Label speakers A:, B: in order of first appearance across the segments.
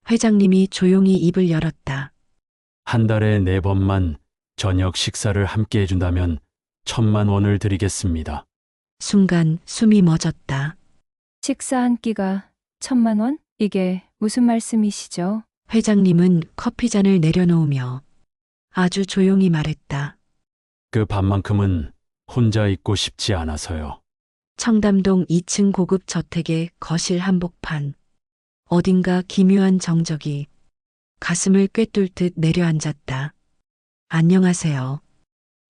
A: 회장님이 조용히 입을 열었다.
B: 한 달에 4번만 저녁 식사를 함께 해준다면 1,000만 원을 드리겠습니다.
A: 순간 숨이 멎었다.
C: 식사 한 끼가 1,000만 원? 이게 무슨 말씀이시죠?
A: 회장님은 커피잔을 내려놓으며 아주 조용히 말했다.
B: 그 밥만큼은 혼자 있고 싶지 않아서요.
A: 청담동 2층 고급 저택의 거실 한복판. 어딘가 기묘한 정적이 가슴을 꿰뚫 듯 내려앉았다. 안녕하세요.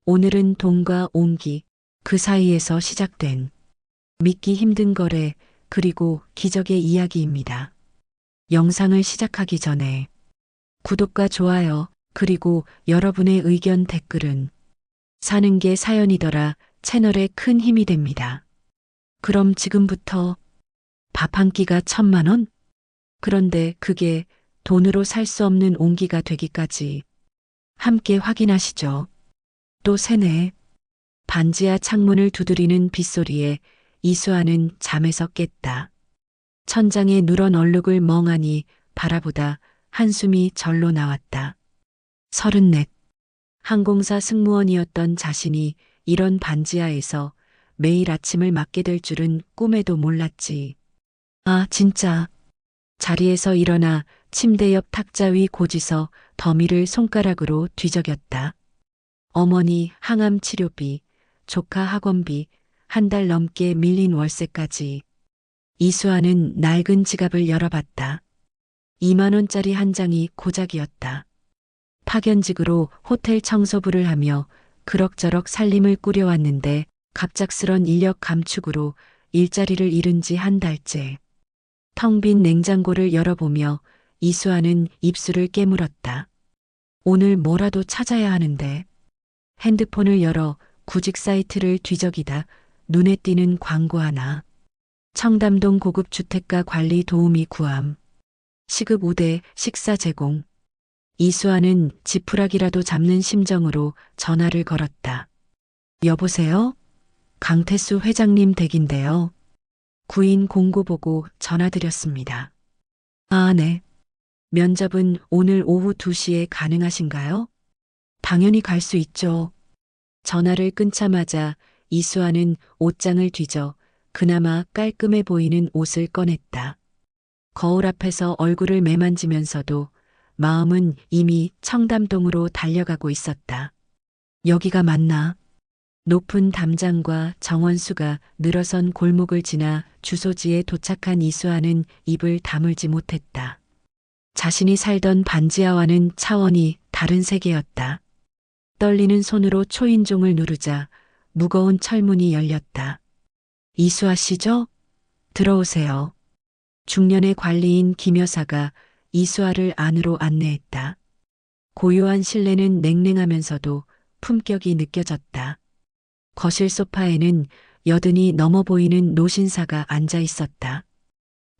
A: 오늘은 돈과 온기, 그 사이에서 시작된 믿기 힘든 거래, 그리고 기적의 이야기입니다. 영상을 시작하기 전에 구독과 좋아요, 그리고 여러분의 의견 댓글은 사는 게 사연이더라 채널에 큰 힘이 됩니다. 그럼 지금부터 밥 한 끼가 1,000만 원? 그런데 그게 돈으로 살 수 없는 온기가 되기까지 함께 확인하시죠. 또 새네. 반지하 창문을 두드리는 빗소리에 이수아는 잠에서 깼다. 천장에 누런 얼룩을 멍하니 바라보다 한숨이 절로 나왔다. 34. 항공사 승무원이었던 자신이 이런 반지하에서 매일 아침을 맞게 될 줄은 꿈에도 몰랐지. 아, 진짜. 자리에서 일어나 침대 옆 탁자 위 고지서 더미를 손가락으로 뒤적였다. 어머니 항암 치료비, 조카 학원비, 한 달 넘게 밀린 월세까지. 이수아는 낡은 지갑을 열어봤다. 2만 원짜리 한 장이 고작이었다. 파견직으로 호텔 청소부를 하며 그럭저럭 살림을 꾸려왔는데 갑작스런 인력 감축으로 일자리를 잃은 지 한 달째. 텅 빈 냉장고를 열어보며 이수아는 입술을 깨물었다. 오늘 뭐라도 찾아야 하는데. 핸드폰을 열어 구직 사이트를 뒤적이다 눈에 띄는 광고 하나. 청담동 고급 주택가 관리 도우미 구함. 시급 5대 식사 제공. 이수아는 지푸라기라도 잡는 심정으로 전화를 걸었다. 여보세요? 강태수 회장님 댁인데요. 구인 공고 보고 전화드렸습니다. 아, 네. 면접은 오늘 오후 2시에 가능하신가요? 당연히 갈 수 있죠. 전화를 끊자마자 이수아는 옷장을 뒤져 그나마 깔끔해 보이는 옷을 꺼냈다. 거울 앞에서 얼굴을 매만지면서도 마음은 이미 청담동으로 달려가고 있었다. 여기가 맞나? 높은 담장과 정원수가 늘어선 골목을 지나 주소지에 도착한 이수아는 입을 다물지 못했다. 자신이 살던 반지하와는 차원이 다른 세계였다. 떨리는 손으로 초인종을 누르자 무거운 철문이 열렸다. 이수아 씨죠? 들어오세요. 중년의 관리인 김 여사가 이수아를 안으로 안내했다. 고요한 실내는 냉랭하면서도 품격이 느껴졌다. 거실 소파에는 여든이 넘어 보이는 노신사가 앉아 있었다.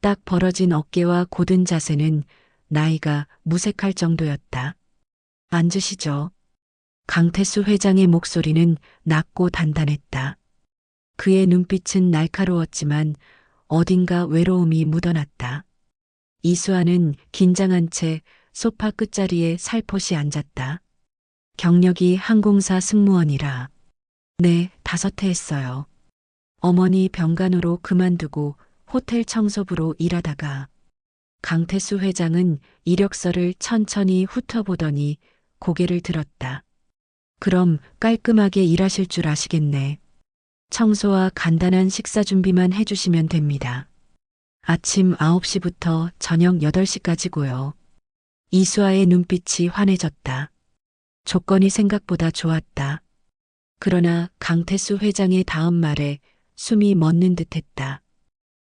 A: 딱 벌어진 어깨와 곧은 자세는 나이가 무색할 정도였다. 앉으시죠. 강태수 회장의 목소리는 낮고 단단했다. 그의 눈빛은 날카로웠지만 어딘가 외로움이 묻어났다. 이수아는 긴장한 채 소파 끝자리에 살포시 앉았다. 경력이 항공사 승무원이라. 네, 5해 했어요. 어머니 병간호로 그만두고 호텔 청소부로 일하다가. 강태수 회장은 이력서를 천천히 훑어보더니 고개를 들었다. 그럼 깔끔하게 일하실 줄 아시겠네. 청소와 간단한 식사 준비만 해주시면 됩니다. 아침 9시부터 저녁 8시까지고요. 이수아의 눈빛이 환해졌다. 조건이 생각보다 좋았다. 그러나 강태수 회장의 다음 말에 숨이 멎는 듯했다.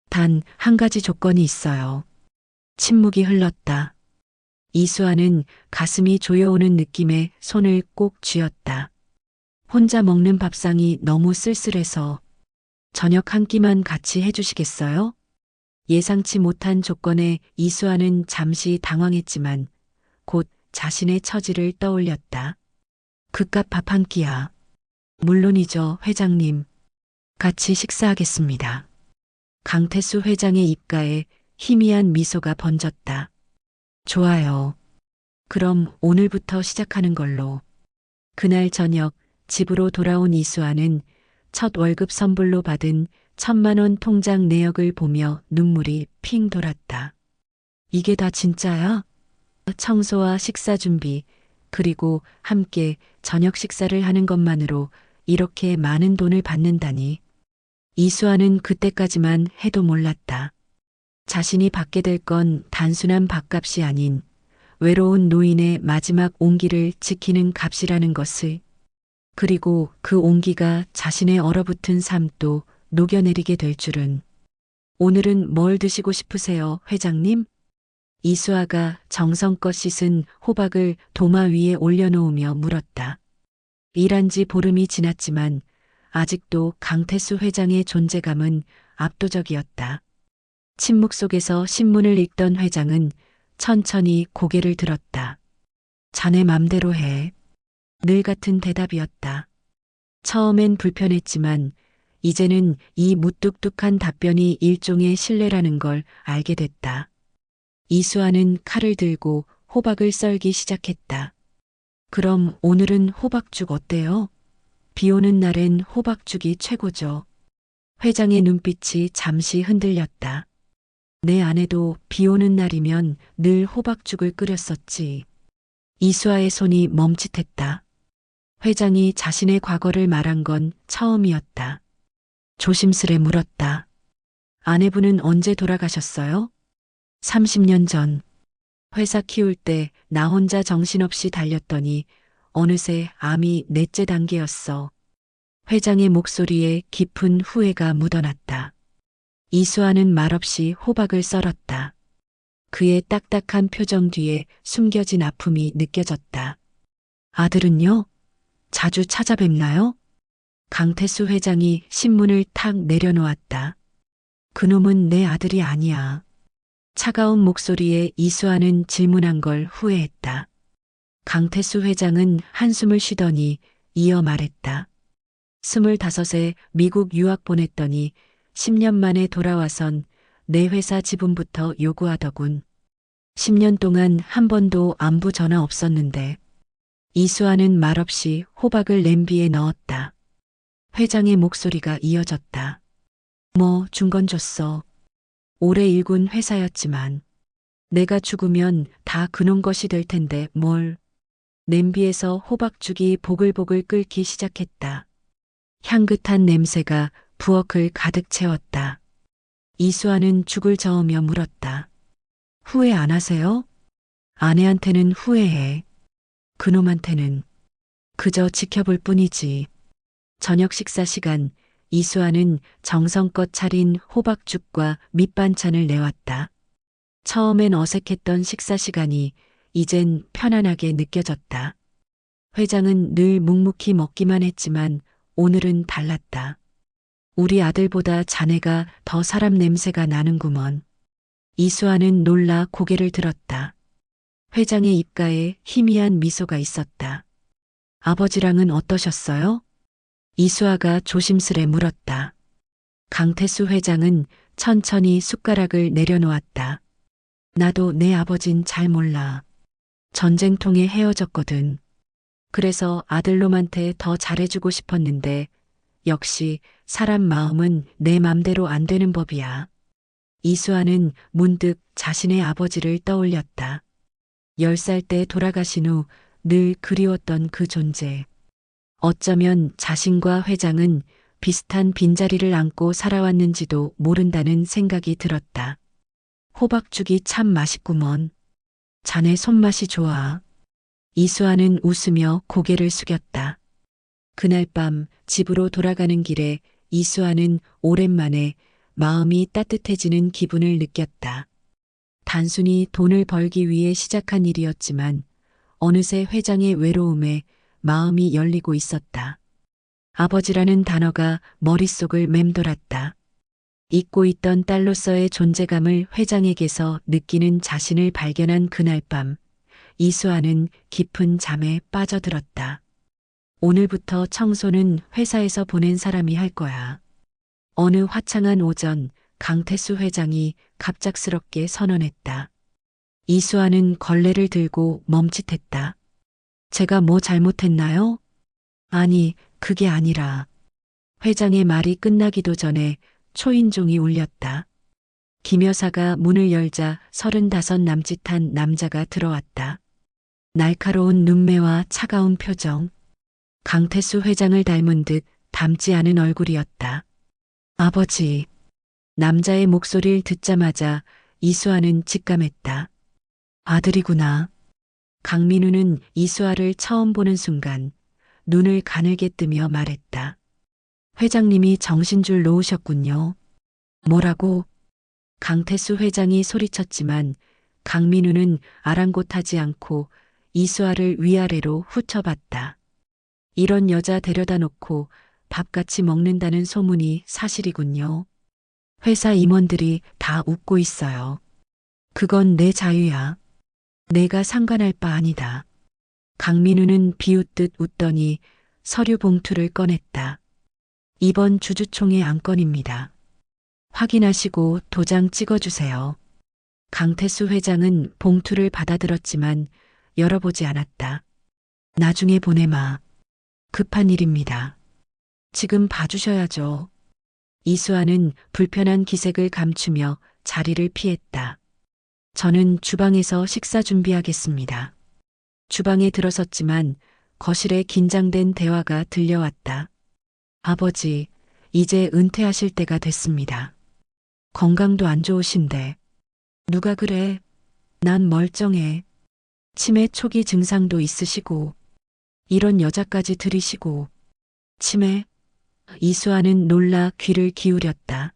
A: 단 한 가지 조건이 있어요. 침묵이 흘렀다. 이수아는 가슴이 조여오는 느낌에 손을 꼭 쥐었다. 혼자 먹는 밥상이 너무 쓸쓸해서 저녁 한 끼만 같이 해주시겠어요? 예상치 못한 조건에 이수아는 잠시 당황했지만 곧 자신의 처지를 떠올렸다. 그깟 밥 한 끼야. 물론이죠, 회장님. 같이 식사하겠습니다. 강태수 회장의 입가에 희미한 미소가 번졌다. 좋아요. 그럼 오늘부터 시작하는 걸로. 그날 저녁 집으로 돌아온 이수아는 첫 월급 선불로 받은 1,000만 원 통장 내역을 보며 눈물이 핑 돌았다. 이게 다 진짜야? 청소와 식사 준비, 그리고 함께 저녁 식사를 하는 것만으로 이렇게 많은 돈을 받는다니. 이수아는 그때까지만 해도 몰랐다. 자신이 받게 될 건 단순한 밥값이 아닌 외로운 노인의 마지막 온기를 지키는 값이라는 것을, 그리고 그 온기가 자신의 얼어붙은 삶도 녹여내리게 될 줄은. 오늘은 뭘 드시고 싶으세요, 회장님? 이수아가 정성껏 씻은 호박을 도마 위에 올려놓으며 물었다. 일한 지 보름이 지났지만 아직도 강태수 회장의 존재감은 압도적이었다. 침묵 속에서 신문을 읽던 회장은 천천히 고개를 들었다. 자네 맘대로 해. 늘 같은 대답이었다. 처음엔 불편했지만 이제는 이 무뚝뚝한 답변이 일종의 신뢰라는 걸 알게 됐다. 이수아는 칼을 들고 호박을 썰기 시작했다. 그럼 오늘은 호박죽 어때요? 비 오는 날엔 호박죽이 최고죠. 회장의 눈빛이 잠시 흔들렸다. 내 아내도 비 오는 날이면 늘 호박죽을 끓였었지. 이수아의 손이 멈칫했다. 회장이 자신의 과거를 말한 건 처음이었다. 조심스레 물었다. 아내분은 언제 돌아가셨어요? 30년 전. 회사 키울 때 나 혼자 정신없이 달렸더니 어느새 암이 넷째 단계였어. 회장의 목소리에 깊은 후회가 묻어났다. 이수아는 말없이 호박을 썰었다. 그의 딱딱한 표정 뒤에 숨겨진 아픔이 느껴졌다. 아들은요? 자주 찾아뵙나요? 강태수 회장이 신문을 탁 내려놓았다. 그놈은 내 아들이 아니야. 차가운 목소리에 이수아는 질문한 걸 후회했다. 강태수 회장은 한숨을 쉬더니 이어 말했다. 25에 미국 유학 보냈더니 10년 만에 돌아와선 내 회사 지분부터 요구하더군. 10년 동안 한 번도 안부 전화 없었는데. 이수아는 말없이 호박을 냄비에 넣었다. 회장의 목소리가 이어졌다. 뭐 준 건 줬어. 오래 일군 회사였지만 내가 죽으면 다 그놈 것이 될 텐데 뭘. 냄비에서 호박죽이 보글보글 끓기 시작했다. 향긋한 냄새가 부엌을 가득 채웠다. 이수아는 죽을 저으며 물었다. 후회 안 하세요? 아내한테는 후회해. 그놈한테는 그저 지켜볼 뿐이지. 저녁 식사 시간, 이수아는 정성껏 차린 호박죽과 밑반찬을 내왔다. 처음엔 어색했던 식사 시간이 이젠 편안하게 느껴졌다. 회장은 늘 묵묵히 먹기만 했지만 오늘은 달랐다. 우리 아들보다 자네가 더 사람 냄새가 나는구먼. 이수아는 놀라 고개를 들었다. 회장의 입가에 희미한 미소가 있었다. 아버지랑은 어떠셨어요? 이수아가 조심스레 물었다. 강태수 회장은 천천히 숟가락을 내려놓았다. 나도 내 아버진 잘 몰라. 전쟁통에 헤어졌거든. 그래서 아들놈한테 더 잘해주고 싶었는데 역시 사람 마음은 내 맘대로 안 되는 법이야. 이수아는 문득 자신의 아버지를 떠올렸다. 10살 때 돌아가신 후 늘 그리웠던 그 존재. 어쩌면 자신과 회장은 비슷한 빈자리를 안고 살아왔는지도 모른다는 생각이 들었다. 호박죽이 참 맛있구먼. 자네 손맛이 좋아. 이수아는 웃으며 고개를 숙였다. 그날 밤 집으로 돌아가는 길에 이수아는 오랜만에 마음이 따뜻해지는 기분을 느꼈다. 단순히 돈을 벌기 위해 시작한 일이었지만 어느새 회장의 외로움에 마음이 열리고 있었다. 아버지라는 단어가 머릿속을 맴돌았다. 잊고 있던 딸로서의 존재감을 회장에게서 느끼는 자신을 발견한 그날 밤, 이수아는 깊은 잠에 빠져들었다. 오늘부터 청소는 회사에서 보낸 사람이 할 거야. 어느 화창한 오전, 강태수 회장이 갑작스럽게 선언했다. 이수아는 걸레를 들고 멈칫했다. 제가 뭐 잘못했나요? 아니, 그게 아니라. 회장의 말이 끝나기도 전에 초인종이 울렸다. 김 여사가 문을 열자 35 남짓한 남자가 들어왔다. 날카로운 눈매와 차가운 표정. 강태수 회장을 닮은 듯 닮지 않은 얼굴이었다. 아버지. 남자의 목소리를 듣자마자 이수아는 직감했다. 아들이구나. 강민우는 이수아를 처음 보는 순간 눈을 가늘게 뜨며 말했다. 회장님이 정신줄 놓으셨군요. 뭐라고? 강태수 회장이 소리쳤지만 강민우는 아랑곳하지 않고 이수아를 위아래로 후쳐봤다. 이런 여자 데려다 놓고 밥같이 먹는다는 소문이 사실이군요. 회사 임원들이 다 웃고 있어요. 그건 내 자유야. 내가 상관할 바 아니다. 강민우는 비웃듯 웃더니 서류 봉투를 꺼냈다. 이번 주주총회 안건입니다. 확인하시고 도장 찍어주세요. 강태수 회장은 봉투를 받아들었지만 열어보지 않았다. 나중에 보내마. 급한 일입니다. 지금 봐주셔야죠. 이수아는 불편한 기색을 감추며 자리를 피했다. 저는 주방에서 식사 준비하겠습니다. 주방에 들어섰지만 거실에 긴장된 대화가 들려왔다. 아버지, 이제 은퇴하실 때가 됐습니다. 건강도 안 좋으신데. 누가 그래? 난 멀쩡해. 치매 초기 증상도 있으시고, 이런 여자까지 들이시고. 치매? 이수아는 놀라 귀를 기울였다.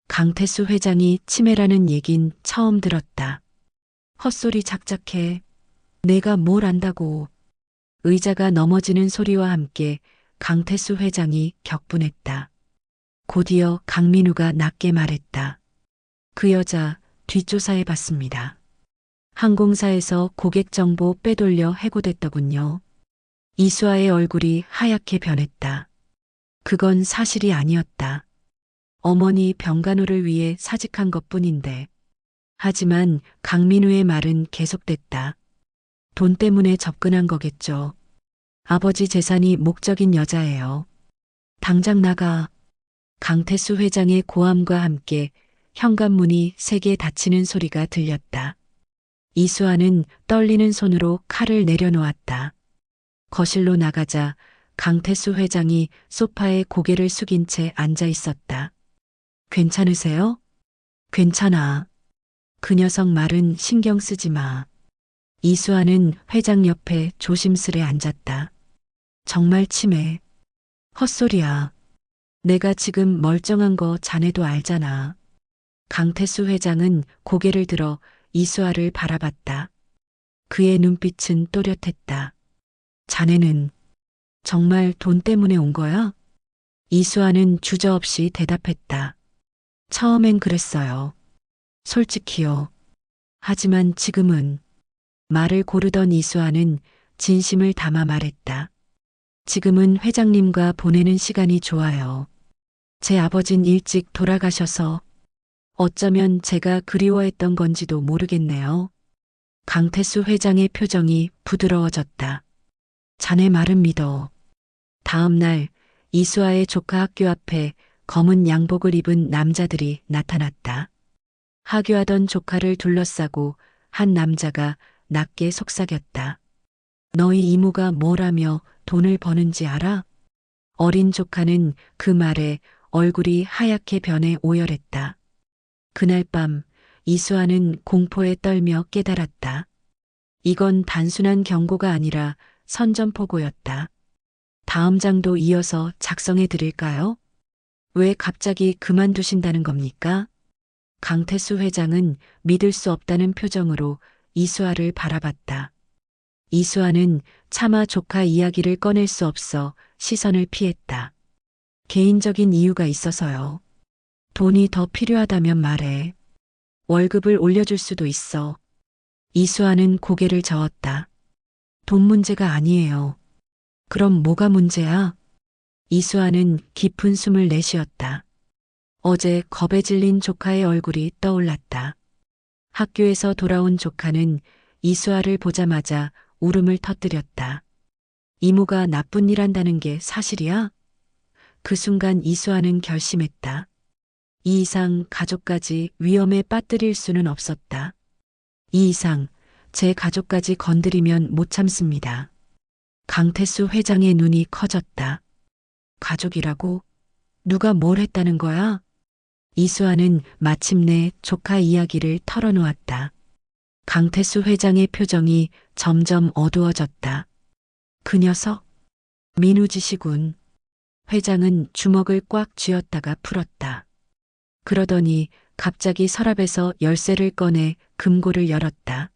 A: 강태수 회장이 치매라는 얘긴 처음 들었다. 헛소리 작작해. 내가 뭘 안다고. 의자가 넘어지는 소리와 함께 강태수 회장이 격분했다. 곧이어 강민우가 낮게 말했다. 그 여자 뒷조사해 봤습니다. 항공사에서 고객 정보 빼돌려 해고됐더군요. 이수아의 얼굴이 하얗게 변했다. 그건 사실이 아니었다. 어머니 병간호를 위해 사직한 것뿐인데. 하지만 강민우의 말은 계속됐다. 돈 때문에 접근한 거겠죠. 아버지 재산이 목적인 여자예요. 당장 나가. 강태수 회장의 고함과 함께 현관문이 3개 닫히는 소리가 들렸다. 이수아는 떨리는 손으로 칼을 내려놓았다. 거실로 나가자 강태수 회장이 소파에 고개를 숙인 채 앉아 있었다. 괜찮으세요? 괜찮아. 그 녀석 말은 신경 쓰지 마. 이수아는 회장 옆에 조심스레 앉았다. 정말 치매. 헛소리야. 내가 지금 멀쩡한 거 자네도 알잖아. 강태수 회장은 고개를 들어 이수아를 바라봤다. 그의 눈빛은 또렷했다. 자네는 정말 돈 때문에 온 거야? 이수아는 주저없이 대답했다. 처음엔 그랬어요. 솔직히요. 하지만 지금은. 말을 고르던 이수아는 진심을 담아 말했다. 지금은 회장님과 보내는 시간이 좋아요. 제 아버진 일찍 돌아가셔서 어쩌면 제가 그리워했던 건지도 모르겠네요. 강태수 회장의 표정이 부드러워졌다. 자네 말은 믿어. 다음 날 이수아의 조카 학교 앞에 검은 양복을 입은 남자들이 나타났다. 하교하던 조카를 둘러싸고 한 남자가 낮게 속삭였다. 너희 이모가 뭐라며 돈을 버는지 알아? 어린 조카는 그 말에 얼굴이 하얗게 변해 오열했다. 그날 밤 이수아는 공포에 떨며 깨달았다. 이건 단순한 경고가 아니라 선전포고였다. 다음 장도 이어서 작성해 드릴까요? 왜 갑자기 그만두신다는 겁니까? 강태수 회장은 믿을 수 없다는 표정으로 이수아를 바라봤다. 이수아는 차마 조카 이야기를 꺼낼 수 없어 시선을 피했다. 개인적인 이유가 있어서요. 돈이 더 필요하다면 말해. 월급을 올려줄 수도 있어. 이수아는 고개를 저었다. 돈 문제가 아니에요. 그럼 뭐가 문제야? 이수아는 깊은 숨을 내쉬었다. 어제 겁에 질린 조카의 얼굴이 떠올랐다. 학교에서 돌아온 조카는 이수아를 보자마자 울음을 터뜨렸다. 이모가 나쁜 일 한다는 게 사실이야? 그 순간 이수아는 결심했다. 이 이상 가족까지 위험에 빠뜨릴 수는 없었다. 이 이상 제 가족까지 건드리면 못 참습니다. 강태수 회장의 눈이 커졌다. 가족이라고? 누가 뭘 했다는 거야? 이수아는 마침내 조카 이야기를 털어놓았다. 강태수 회장의 표정이 점점 어두워졌다. 그 녀석? 민우짓이군. 회장은 주먹을 꽉 쥐었다가 풀었다. 그러더니 갑자기 서랍에서 열쇠를 꺼내 금고를 열었다.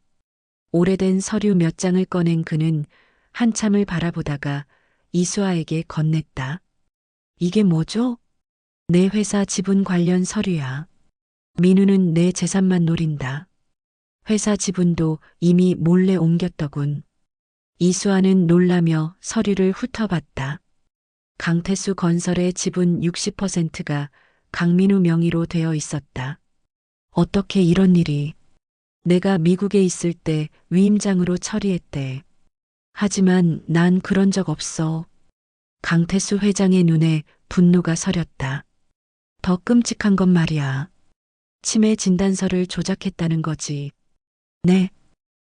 A: 오래된 서류 몇 장을 꺼낸 그는 한참을 바라보다가 이수아에게 건넸다. 이게 뭐죠? 내 회사 지분 관련 서류야. 민우는 내 재산만 노린다. 회사 지분도 이미 몰래 옮겼더군. 이수아는 놀라며 서류를 훑어봤다. 강태수 건설의 지분 60%가 강민우 명의로 되어 있었다. 어떻게 이런 일이? 내가 미국에 있을 때 위임장으로 처리했대. 하지만 난 그런 적 없어. 강태수 회장의 눈에 분노가 서렸다. 더 끔찍한 건 말이야. 치매 진단서를 조작했다는 거지. 네.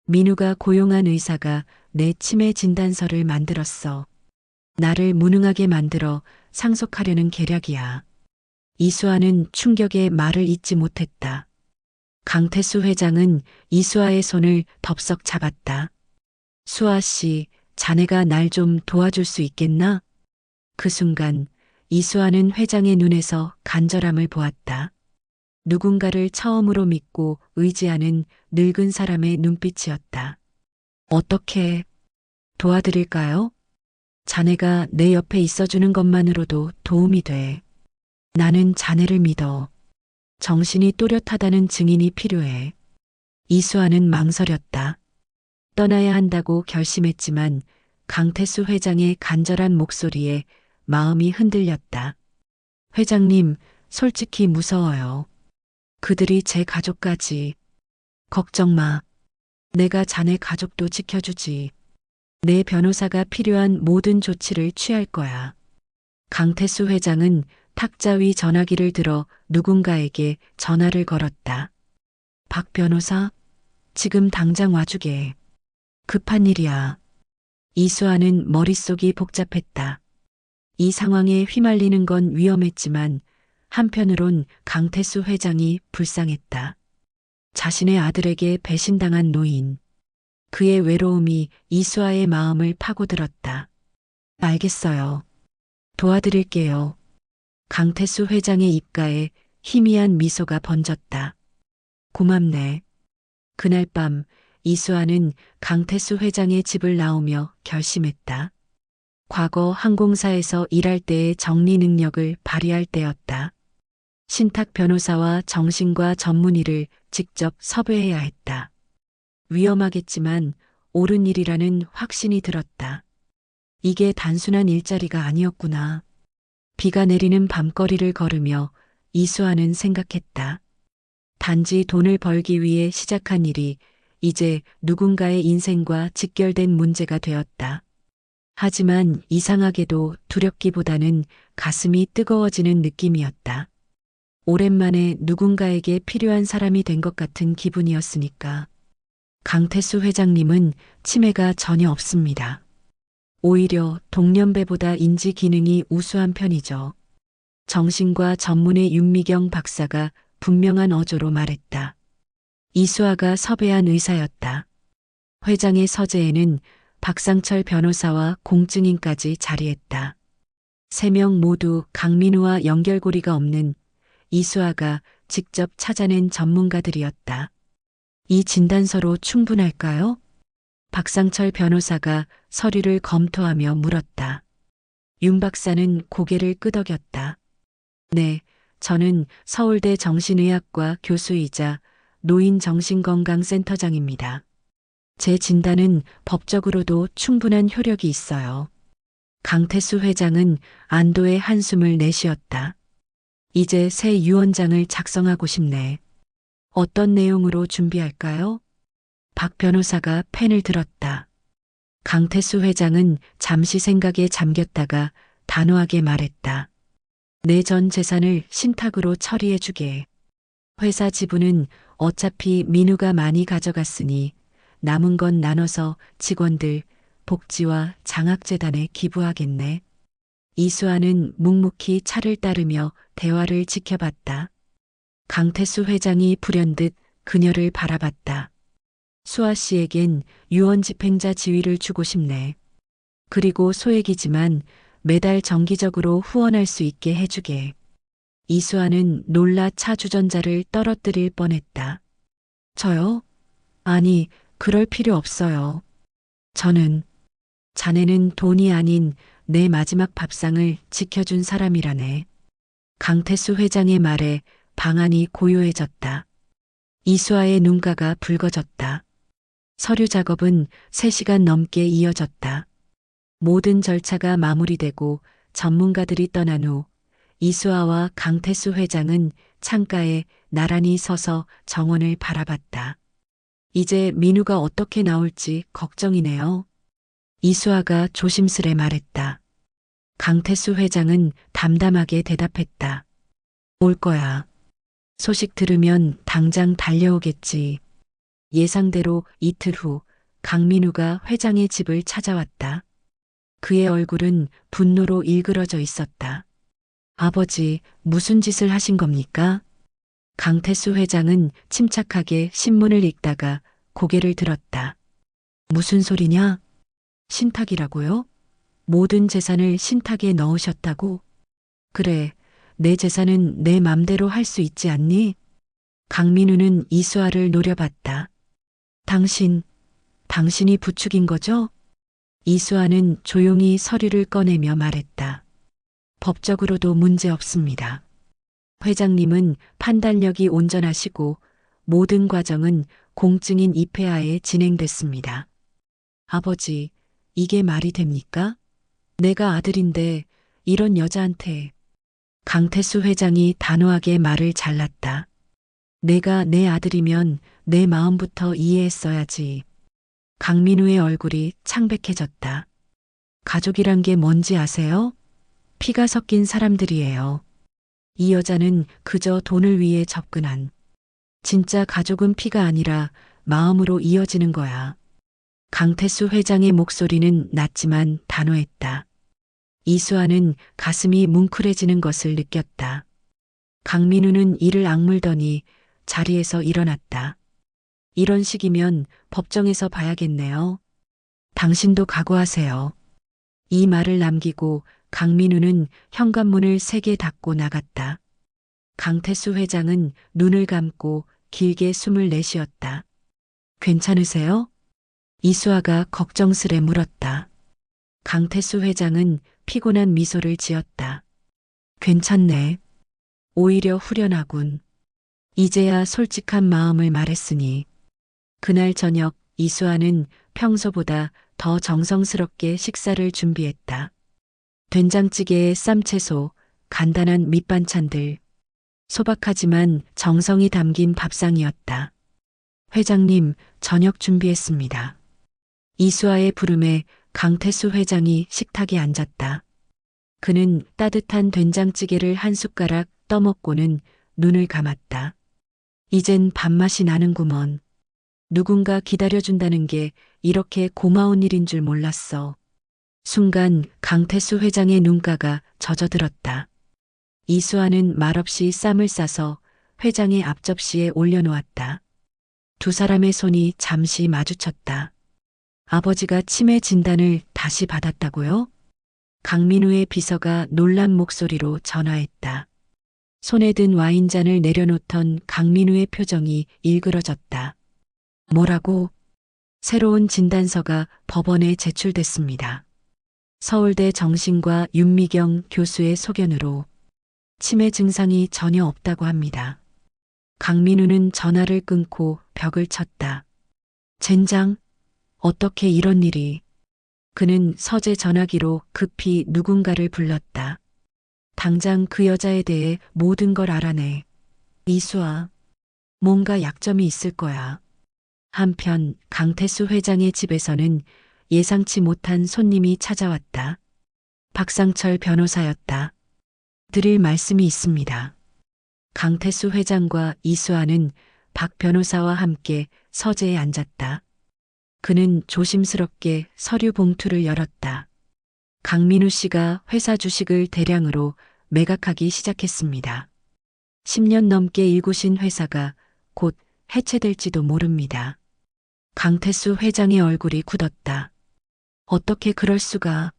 A: 민우가 고용한 의사가 내 치매 진단서를 만들었어. 나를 무능하게 만들어 상속하려는 계략이야. 이수아는 충격에 말을 잇지 못했다. 강태수 회장은 이수아의 손을 덥석 잡았다. 수아 씨, 자네가 날 좀 도와줄 수 있겠나? 그 순간 이수아는 회장의 눈에서 간절함을 보았다. 누군가를 처음으로 믿고 의지하는 늙은 사람의 눈빛이었다. 어떻게 도와드릴까요? 자네가 내 옆에 있어주는 것만으로도 도움이 돼. 나는 자네를 믿어. 정신이 또렷하다는 증인이 필요해. 이수아는 망설였다. 떠나야 한다고 결심했지만 강태수 회장의 간절한 목소리에 마음이 흔들렸다. 회장님, 솔직히 무서워요. 그들이 제 가족까지. 걱정 마. 내가 자네 가족도 지켜주지. 내 변호사가 필요한 모든 조치를 취할 거야. 강태수 회장은 탁자 위 전화기를 들어 누군가에게 전화를 걸었다. 박 변호사, 지금 당장 와주게. 급한 일이야. 이수아는 머릿속이 복잡했다. 이 상황에 휘말리는 건 위험했지만 한편으론 강태수 회장이 불쌍했다. 자신의 아들에게 배신당한 노인. 그의 외로움이 이수아의 마음을 파고들었다. 알겠어요. 도와드릴게요. 강태수 회장의 입가에 희미한 미소가 번졌다. 고맙네. 그날 밤 이수아는 강태수 회장의 집을 나오며 결심했다. 과거 항공사에서 일할 때의 정리 능력을 발휘할 때였다. 신탁 변호사와 정신과 전문의를 직접 섭외해야 했다. 위험하겠지만 옳은 일이라는 확신이 들었다. 이게 단순한 일자리가 아니었구나. 비가 내리는 밤거리를 걸으며 이수아는 생각했다. 단지 돈을 벌기 위해 시작한 일이 이제 누군가의 인생과 직결된 문제가 되었다. 하지만 이상하게도 두렵기보다는 가슴이 뜨거워지는 느낌이었다. 오랜만에 누군가에게 필요한 사람이 된 것 같은 기분이었으니까. 강태수 회장님은 치매가 전혀 없습니다. 오히려 동년배보다 인지 기능이 우수한 편이죠. 정신과 전문의 윤미경 박사가 분명한 어조로 말했다. 이수아가 섭외한 의사였다. 회장의 서재에는 박상철 변호사와 공증인까지 자리했다. 3명 모두 강민우와 연결고리가 없는 이수아가 직접 찾아낸 전문가들이었다. 이 진단서로 충분할까요? 박상철 변호사가 서류를 검토하며 물었다. 윤 박사는 고개를 끄덕였다. 네, 저는 서울대 정신의학과 교수이자 노인정신건강센터장입니다. 제 진단은 법적으로도 충분한 효력이 있어요. 강태수 회장은 안도의 한숨을 내쉬었다. 이제 새 유언장을 작성하고 싶네. 어떤 내용으로 준비할까요? 박 변호사가 펜을 들었다. 강태수 회장은 잠시 생각에 잠겼다가 단호하게 말했다. 내 전 재산을 신탁으로 처리해 주게. 회사 지분은 어차피 민우가 많이 가져갔으니 남은 건 나눠서 직원들 복지와 장학재단에 기부하겠네. 이수아는 묵묵히 차를 따르며 대화를 지켜봤다. 강태수 회장이 불현듯 그녀를 바라봤다. 수아 씨에겐 유언 집행자 지위를 주고 싶네. 그리고 소액이지만 매달 정기적으로 후원할 수 있게 해주게. 이수아는 놀라 차 주전자를 떨어뜨릴 뻔했다. 저요? 아니, 그럴 필요 없어요. 저는, 자네는 돈이 아닌 내 마지막 밥상을 지켜준 사람이라네. 강태수 회장의 말에 방안이 고요해졌다. 이수아의 눈가가 붉어졌다. 서류 작업은 3시간 넘게 이어졌다. 모든 절차가 마무리되고 전문가들이 떠난 후 이수아와 강태수 회장은 창가에 나란히 서서 정원을 바라봤다. 이제 민우가 어떻게 나올지 걱정이네요. 이수아가 조심스레 말했다. 강태수 회장은 담담하게 대답했다. 올 거야. 소식 들으면 당장 달려오겠지. 예상대로 이틀 후 강민우가 회장의 집을 찾아왔다. 그의 얼굴은 분노로 일그러져 있었다. 아버지, 무슨 짓을 하신 겁니까? 강태수 회장은 침착하게 신문을 읽다가 고개를 들었다. 무슨 소리냐? 신탁이라고요? 모든 재산을 신탁에 넣으셨다고? 그래, 내 재산은 내 맘대로 할 수 있지 않니? 강민우는 이수아를 노려봤다. 당신이 부축인 거죠? 이수아는 조용히 서류를 꺼내며 말했다. 법적으로도 문제 없습니다. 회장님은 판단력이 온전하시고 모든 과정은 공증인 입회하에 진행됐습니다. 아버지, 이게 말이 됩니까? 내가 아들인데 이런 여자한테. 강태수 회장이 단호하게 말을 잘랐다. 내가 내 아들이면 내 마음부터 이해했어야지. 강민우의 얼굴이 창백해졌다. 가족이란 게 뭔지 아세요? 피가 섞인 사람들이에요. 이 여자는 그저 돈을 위해 접근한. 진짜 가족은 피가 아니라 마음으로 이어지는 거야. 강태수 회장의 목소리는 낮지만 단호했다. 이수아는 가슴이 뭉클해지는 것을 느꼈다. 강민우는 이를 악물더니 자리에서 일어났다. 이런 식이면 법정에서 봐야겠네요. 당신도 각오하세요. 이 말을 남기고 강민우는 현관문을 세게 닫고 나갔다. 강태수 회장은 눈을 감고 길게 숨을 내쉬었다. 괜찮으세요? 이수아가 걱정스레 물었다. 강태수 회장은 피곤한 미소를 지었다. 괜찮네. 오히려 후련하군. 이제야 솔직한 마음을 말했으니. 그날 저녁 이수아는 평소보다 더 정성스럽게 식사를 준비했다. 된장찌개에 쌈채소, 간단한 밑반찬들. 소박하지만 정성이 담긴 밥상이었다. 회장님, 저녁 준비했습니다. 이수아의 부름에 강태수 회장이 식탁에 앉았다. 그는 따뜻한 된장찌개를 한 숟가락 떠먹고는 눈을 감았다. 이젠 밥맛이 나는구먼. 누군가 기다려준다는 게 이렇게 고마운 일인 줄 몰랐어. 순간 강태수 회장의 눈가가 젖어들었다. 이수아는 말없이 쌈을 싸서 회장의 앞접시에 올려놓았다. 두 사람의 손이 잠시 마주쳤다. 아버지가 치매 진단을 다시 받았다고요? 강민우의 비서가 놀란 목소리로 전화했다. 손에 든 와인잔을 내려놓던 강민우의 표정이 일그러졌다. 뭐라고? 새로운 진단서가 법원에 제출됐습니다. 서울대 정신과 윤미경 교수의 소견으로 치매 증상이 전혀 없다고 합니다. 강민우는 전화를 끊고 벽을 쳤다. 젠장, 어떻게 이런 일이. 그는 서재 전화기로 급히 누군가를 불렀다. 당장 그 여자에 대해 모든 걸 알아내. 이수아. 뭔가 약점이 있을 거야. 한편 강태수 회장의 집에서는 예상치 못한 손님이 찾아왔다. 박상철 변호사였다. 드릴 말씀이 있습니다. 강태수 회장과 이수아는 박 변호사와 함께 서재에 앉았다. 그는 조심스럽게 서류 봉투를 열었다. 강민우 씨가 회사 주식을 대량으로 매각하기 시작했습니다. 10년 넘게 일구신 회사가 곧 해체될지도 모릅니다. 강태수 회장의 얼굴이 굳었다. 어떻게 그럴 수가.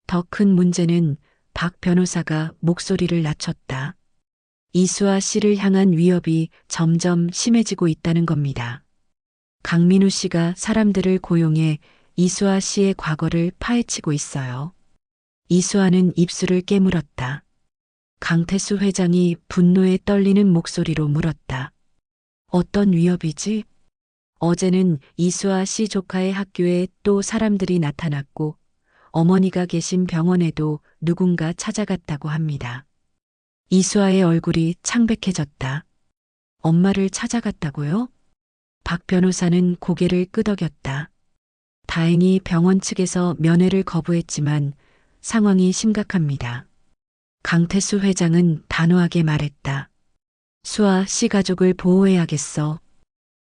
A: 더 큰 문제는 박 변호사가 목소리를 낮췄다. 이수아 씨를 향한 위협이 점점 심해지고 있다는 겁니다. 강민우 씨가 사람들을 고용해 이수아 씨의 과거를 파헤치고 있어요. 이수아는 입술을 깨물었다. 강태수 회장이 분노에 떨리는 목소리로 물었다. 어떤 위협이지? 어제는 이수아 씨 조카의 학교에 또 사람들이 나타났고 어머니가 계신 병원에도 누군가 찾아갔다고 합니다. 이수아의 얼굴이 창백해졌다. 엄마를 찾아갔다고요? 박 변호사는 고개를 끄덕였다. 다행히 병원 측에서 면회를 거부했지만 상황이 심각합니다. 강태수 회장은 단호하게 말했다. 수아 씨 가족을 보호해야겠어.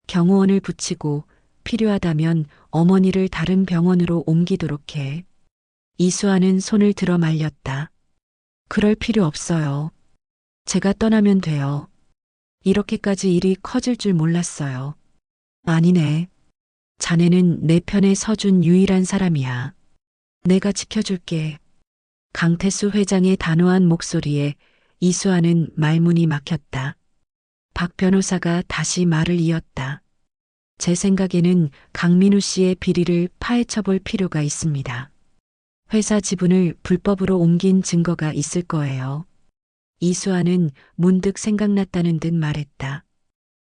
A: 경호원을 붙이고 필요하다면 어머니를 다른 병원으로 옮기도록 해. 이수아는 손을 들어 말렸다. 그럴 필요 없어요. 제가 떠나면 돼요. 이렇게까지 일이 커질 줄 몰랐어요. 아니네. 자네는 내 편에 서준 유일한 사람이야. 내가 지켜줄게. 강태수 회장의 단호한 목소리에 이수아는 말문이 막혔다. 박 변호사가 다시 말을 이었다. 제 생각에는 강민우 씨의 비리를 파헤쳐 볼 필요가 있습니다. 회사 지분을 불법으로 옮긴 증거가 있을 거예요. 이수아는 문득 생각났다는 듯 말했다.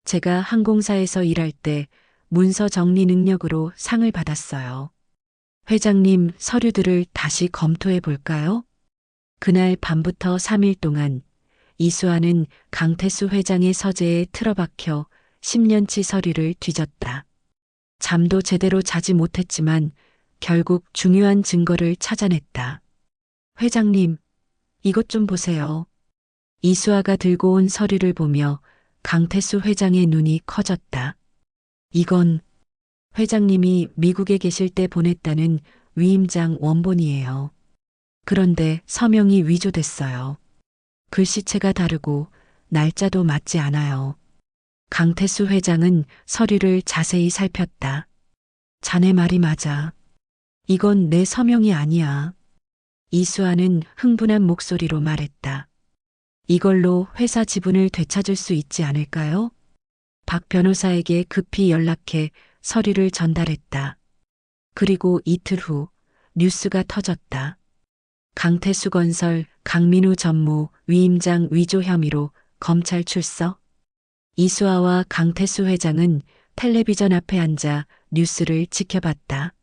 A: 제가 항공사에서 일할 때 문서 정리 능력으로 상을 받았어요. 회장님 서류들을 다시 검토해 볼까요? 그날 밤부터 3일 동안 이수아는 강태수 회장의 서재에 틀어박혀 10년치 서류를 뒤졌다. 잠도 제대로 자지 못했지만 결국 중요한 증거를 찾아냈다. 회장님, 이것 좀 보세요. 이수아가 들고 온 서류를 보며 강태수 회장의 눈이 커졌다. 이건 회장님이 미국에 계실 때 보냈다는 위임장 원본이에요. 그런데 서명이 위조됐어요. 글씨체가 다르고 날짜도 맞지 않아요. 강태수 회장은 서류를 자세히 살폈다. 자네 말이 맞아. 이건 내 서명이 아니야. 이수아는 흥분한 목소리로 말했다. 이걸로 회사 지분을 되찾을 수 있지 않을까요? 박 변호사에게 급히 연락해 서류를 전달했다. 그리고 이틀 후 뉴스가 터졌다. 강태수 건설 강민우 전무 위임장 위조 혐의로 검찰 출석. 이수아와 강태수 회장은 텔레비전 앞에 앉아 뉴스를 지켜봤다.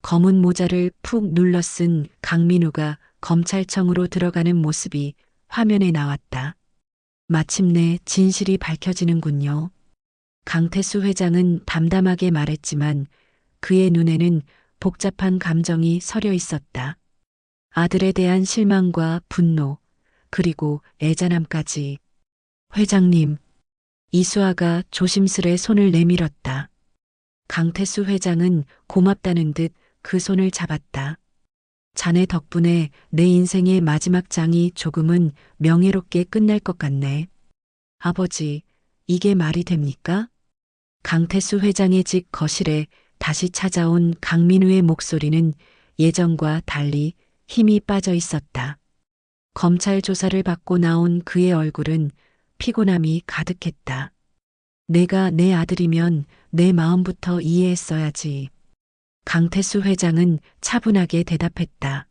A: 검은 모자를 푹 눌러 쓴 강민우가 검찰청으로 들어가는 모습이 화면에 나왔다. 마침내 진실이 밝혀지는군요. 강태수 회장은 담담하게 말했지만 그의 눈에는 복잡한 감정이 서려 있었다. 아들에 대한 실망과 분노, 그리고 애잔함까지. 회장님, 이수아가 조심스레 손을 내밀었다. 강태수 회장은 고맙다는 듯 그 손을 잡았다. 자네 덕분에 내 인생의 마지막 장이 조금은 명예롭게 끝날 것 같네. 아버지, 이게 말이 됩니까? 강태수 회장의 집 거실에 다시 찾아온 강민우의 목소리는 예전과 달리 힘이 빠져 있었다. 검찰 조사를 받고 나온 그의 얼굴은 피곤함이 가득했다. 내가 내 아들이면 내 마음부터 이해했어야지. 강태수 회장은 차분하게 대답했다.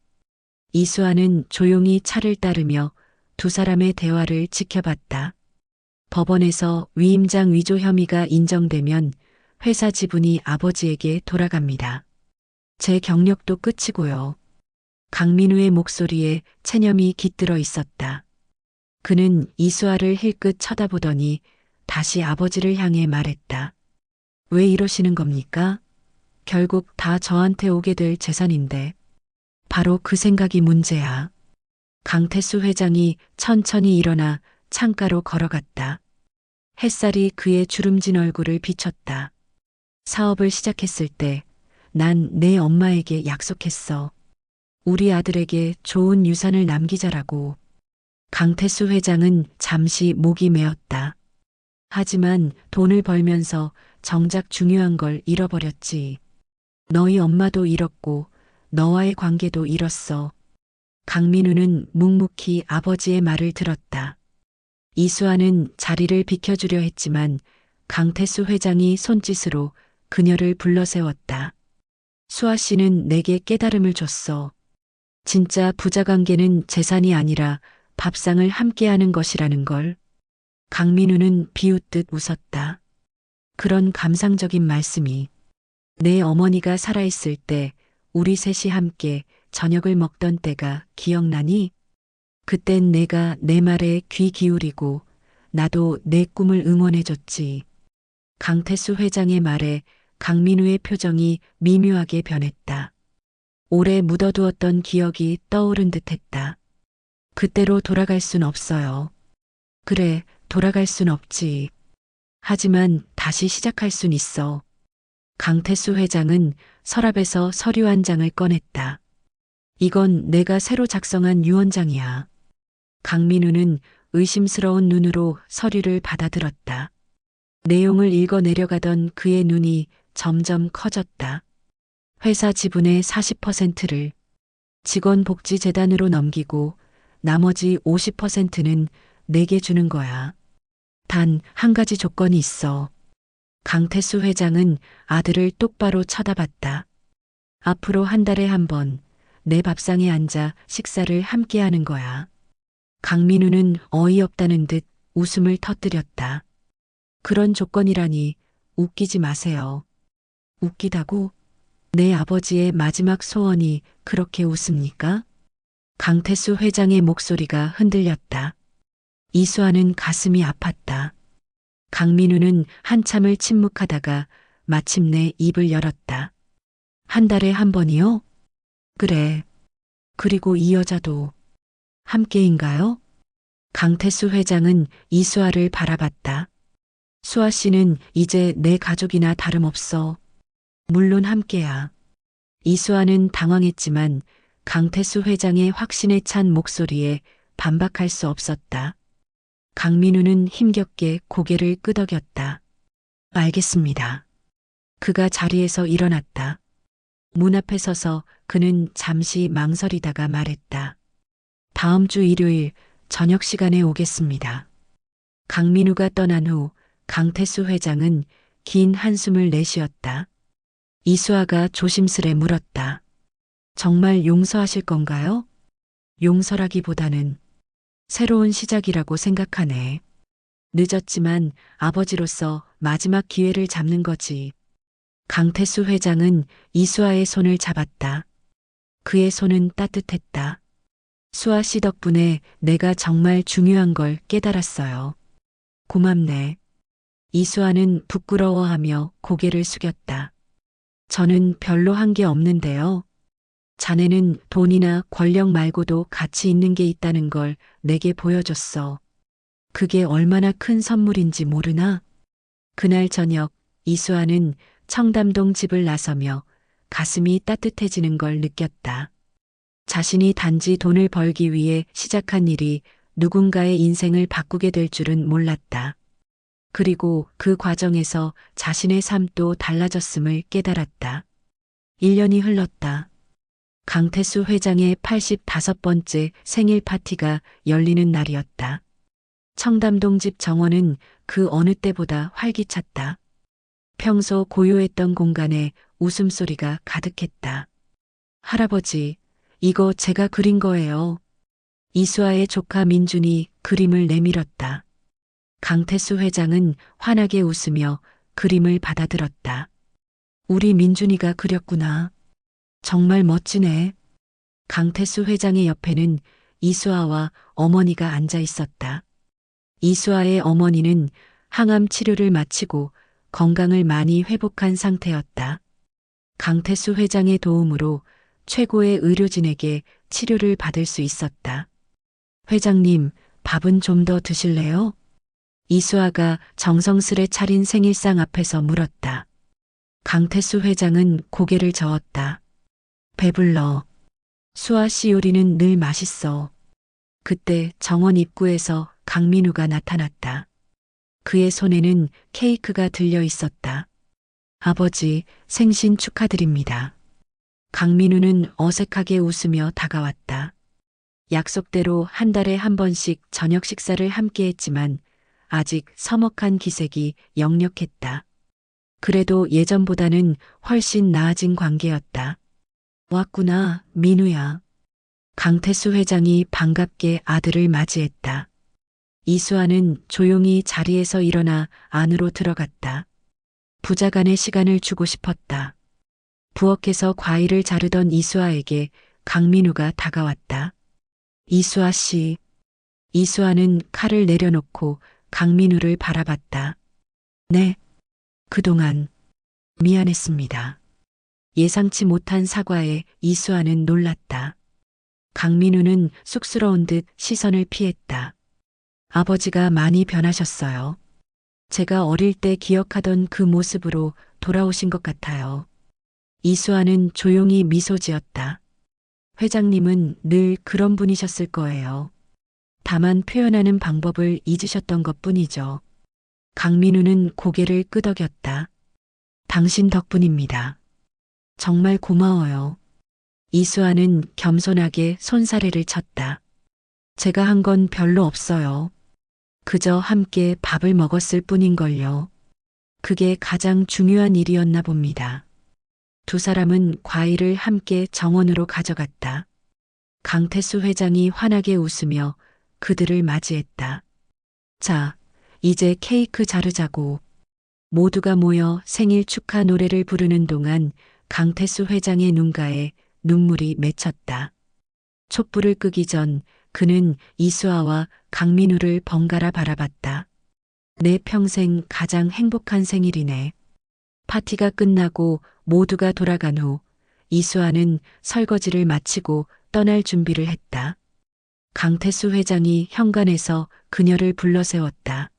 A: 이수아는 조용히 차를 따르며 두 사람의 대화를 지켜봤다. 법원에서 위임장 위조 혐의가 인정되면 회사 지분이 아버지에게 돌아갑니다. 제 경력도 끝이고요. 강민우의 목소리에 체념이 깃들어 있었다. 그는 이수아를 힐끗 쳐다보더니 다시 아버지를 향해 말했다. 왜 이러시는 겁니까? 결국 다 저한테 오게 될 재산인데. 바로 그 생각이 문제야. 강태수 회장이 천천히 일어나 창가로 걸어갔다. 햇살이 그의 주름진 얼굴을 비췄다. 사업을 시작했을 때 난 내 엄마에게 약속했어. 우리 아들에게 좋은 유산을 남기자라고. 강태수 회장은 잠시 목이 메었다. 하지만 돈을 벌면서 정작 중요한 걸 잃어버렸지. 너희 엄마도 잃었고 너와의 관계도 잃었어. 강민우는 묵묵히 아버지의 말을 들었다. 이수아는 자리를 비켜주려 했지만 강태수 회장이 손짓으로 그녀를 불러세웠다. 수아 씨는 내게 깨달음을 줬어. 진짜 부자 관계는 재산이 아니라 밥상을 함께하는 것이라는 걸. 강민우는 비웃듯 웃었다. 그런 감상적인 말씀이. 내 어머니가 살아있을 때 우리 셋이 함께 저녁을 먹던 때가 기억나니? 그땐 내가 내 말에 귀 기울이고 나도 내 꿈을 응원해줬지. 강태수 회장의 말에 강민우의 표정이 미묘하게 변했다. 오래 묻어두었던 기억이 떠오른 듯 했다. 그때로 돌아갈 순 없어요. 그래, 돌아갈 순 없지. 하지만 다시 시작할 순 있어. 강태수 회장은 서랍에서 서류 한 장을 꺼냈다. 이건 내가 새로 작성한 유언장이야. 강민우는 의심스러운 눈으로 서류를 받아들었다. 내용을 읽어 내려가던 그의 눈이 점점 커졌다. 회사 지분의 40%를 직원복지재단으로 넘기고 나머지 50%는 내게 주는 거야. 단 한 가지 조건이 있어. 강태수 회장은 아들을 똑바로 쳐다봤다. 앞으로 한 달에 한 번 내 밥상에 앉아 식사를 함께 하는 거야. 강민우는 어이없다는 듯 웃음을 터뜨렸다. 그런 조건이라니 웃기지 마세요. 웃기다고? 내 아버지의 마지막 소원이 그렇게 웃습니까? 강태수 회장의 목소리가 흔들렸다. 이수아는 가슴이 아팠다. 강민우는 한참을 침묵하다가 마침내 입을 열었다. 한 달에 한 번이요? 그래. 그리고 이 여자도 함께인가요? 강태수 회장은 이수아를 바라봤다. 수아 씨는 이제 내 가족이나 다름없어. 물론 함께야. 이수아는 당황했지만 강태수 회장의 확신에 찬 목소리에 반박할 수 없었다. 강민우는 힘겹게 고개를 끄덕였다. 알겠습니다. 그가 자리에서 일어났다. 문 앞에 서서 그는 잠시 망설이다가 말했다. 다음 주 일요일 저녁 시간에 오겠습니다. 강민우가 떠난 후 강태수 회장은 긴 한숨을 내쉬었다. 이수아가 조심스레 물었다. 정말 용서하실 건가요? 용서라기보다는 새로운 시작이라고 생각하네. 늦었지만 아버지로서 마지막 기회를 잡는 거지. 강태수 회장은 이수아의 손을 잡았다. 그의 손은 따뜻했다. 수아 씨 덕분에 내가 정말 중요한 걸 깨달았어요. 고맙네. 이수아는 부끄러워하며 고개를 숙였다. 저는 별로 한 게 없는데요. 자네는 돈이나 권력 말고도 가치 있는 게 있다는 걸 내게 보여줬어. 그게 얼마나 큰 선물인지 모르나? 그날 저녁 이수아는 청담동 집을 나서며 가슴이 따뜻해지는 걸 느꼈다. 자신이 단지 돈을 벌기 위해 시작한 일이 누군가의 인생을 바꾸게 될 줄은 몰랐다. 그리고 그 과정에서 자신의 삶도 달라졌음을 깨달았다. 1년이 흘렀다. 강태수 회장의 85번째 생일 파티가 열리는 날이었다. 청담동 집 정원은 그 어느 때보다 활기찼다. 평소 고요했던 공간에 웃음소리가 가득했다. 할아버지, 이거 제가 그린 거예요. 이수아의 조카 민준이 그림을 내밀었다. 강태수 회장은 환하게 웃으며 그림을 받아들었다. 우리 민준이가 그렸구나. 정말 멋지네. 강태수 회장의 옆에는 이수아와 어머니가 앉아 있었다. 이수아의 어머니는 항암 치료를 마치고 건강을 많이 회복한 상태였다. 강태수 회장의 도움으로 최고의 의료진에게 치료를 받을 수 있었다. 회장님, 밥은 좀 더 드실래요? 이수아가 정성스레 차린 생일상 앞에서 물었다. 강태수 회장은 고개를 저었다. 배불러. 수아 씨 요리는 늘 맛있어. 그때 정원 입구에서 강민우가 나타났다. 그의 손에는 케이크가 들려 있었다. 아버지, 생신 축하드립니다. 강민우는 어색하게 웃으며 다가왔다. 약속대로 한 달에 한 번씩 저녁 식사를 함께 했지만 아직 서먹한 기색이 역력했다. 그래도 예전보다는 훨씬 나아진 관계였다. 왔구나, 민우야. 강태수 회장이 반갑게 아들을 맞이했다. 이수아는 조용히 자리에서 일어나 안으로 들어갔다. 부자간의 시간을 주고 싶었다. 부엌에서 과일을 자르던 이수아에게 강민우가 다가왔다. 이수아 씨. 이수아는 칼을 내려놓고 강민우를 바라봤다. 네. 그동안 미안했습니다. 예상치 못한 사과에 이수아는 놀랐다. 강민우는 쑥스러운 듯 시선을 피했다. 아버지가 많이 변하셨어요. 제가 어릴 때 기억하던 그 모습으로 돌아오신 것 같아요. 이수아는 조용히 미소 지었다. 회장님은 늘 그런 분이셨을 거예요. 다만 표현하는 방법을 잊으셨던 것 뿐이죠. 강민우는 고개를 끄덕였다. 당신 덕분입니다. 정말 고마워요. 이수아는 겸손하게 손사래를 쳤다. 제가 한 건 별로 없어요. 그저 함께 밥을 먹었을 뿐인걸요. 그게 가장 중요한 일이었나 봅니다. 두 사람은 과일을 함께 정원으로 가져갔다. 강태수 회장이 환하게 웃으며 그들을 맞이했다. 자, 이제 케이크 자르자고. 모두가 모여 생일 축하 노래를 부르는 동안 강태수 회장의 눈가에 눈물이 맺혔다. 촛불을 끄기 전 그는 이수아와 강민우를 번갈아 바라봤다. 내 평생 가장 행복한 생일이네. 파티가 끝나고 모두가 돌아간 후 이수아는 설거지를 마치고 떠날 준비를 했다. 강태수 회장이 현관에서 그녀를 불러 세웠다.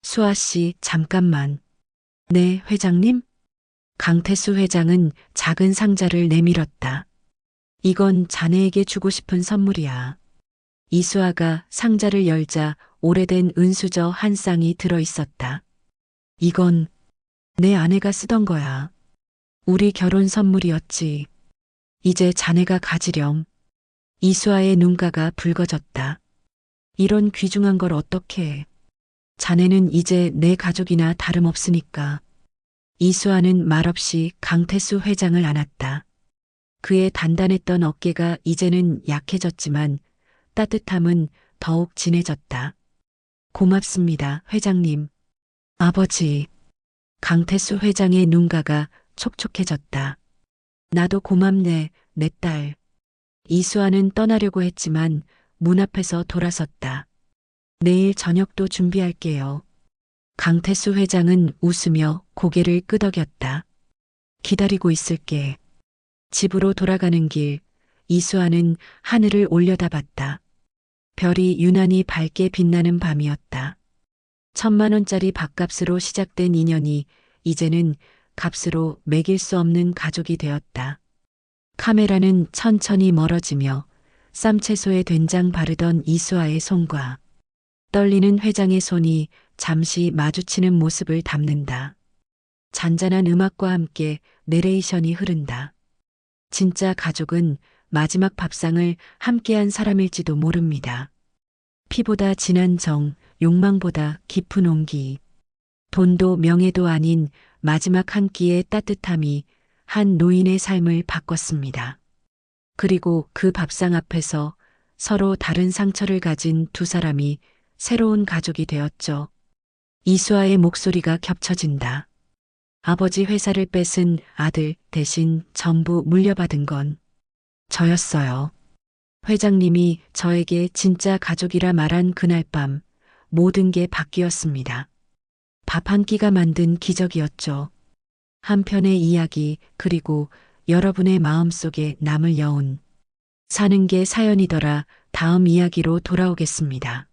A: 수아 씨, 잠깐만. 네, 회장님? 강태수 회장은 작은 상자를 내밀었다. 이건 자네에게 주고 싶은 선물이야. 이수아가 상자를 열자 오래된 은수저 한 쌍이 들어 있었다. 이건 내 아내가 쓰던 거야. 우리 결혼 선물이었지. 이제 자네가 가지렴. 이수아의 눈가가 붉어졌다. 이런 귀중한 걸 어떻게 해. 자네는 이제 내 가족이나 다름없으니까. 이수아는 말없이 강태수 회장을 안았다. 그의 단단했던 어깨가 이제는 약해졌지만 따뜻함은 더욱 진해졌다. 고맙습니다, 회장님. 아버지. 강태수 회장의 눈가가 촉촉해졌다. 나도 고맙네, 내 딸. 이수아는 떠나려고 했지만 문 앞에서 돌아섰다. 내일 저녁도 준비할게요. 강태수 회장은 웃으며 고개를 끄덕였다. 기다리고 있을게. 집으로 돌아가는 길, 이수아는 하늘을 올려다봤다. 별이 유난히 밝게 빛나는 밤이었다. 1,000만 원짜리 밥값으로 시작된 인연이 이제는 값으로 매길 수 없는 가족이 되었다. 카메라는 천천히 멀어지며 쌈채소에 된장 바르던 이수아의 손과 떨리는 회장의 손이 잠시 마주치는 모습을 담는다. 잔잔한 음악과 함께 내레이션이 흐른다. 진짜 가족은 마지막 밥상을 함께한 사람일지도 모릅니다. 피보다 진한 정, 욕망보다 깊은 온기. 돈도 명예도 아닌 마지막 한 끼의 따뜻함이 한 노인의 삶을 바꿨습니다. 그리고 그 밥상 앞에서 서로 다른 상처를 가진 두 사람이 새로운 가족이 되었죠. 이수아의 목소리가 겹쳐진다. 아버지 회사를 뺏은 아들 대신 전부 물려받은 건 저였어요. 회장님이 저에게 진짜 가족이라 말한 그날 밤 모든 게 바뀌었습니다. 밥 한 끼가 만든 기적이었죠. 한 편의 이야기, 그리고 여러분의 마음속에 남을 여운. 사는 게 사연이더라. 다음 이야기로 돌아오겠습니다.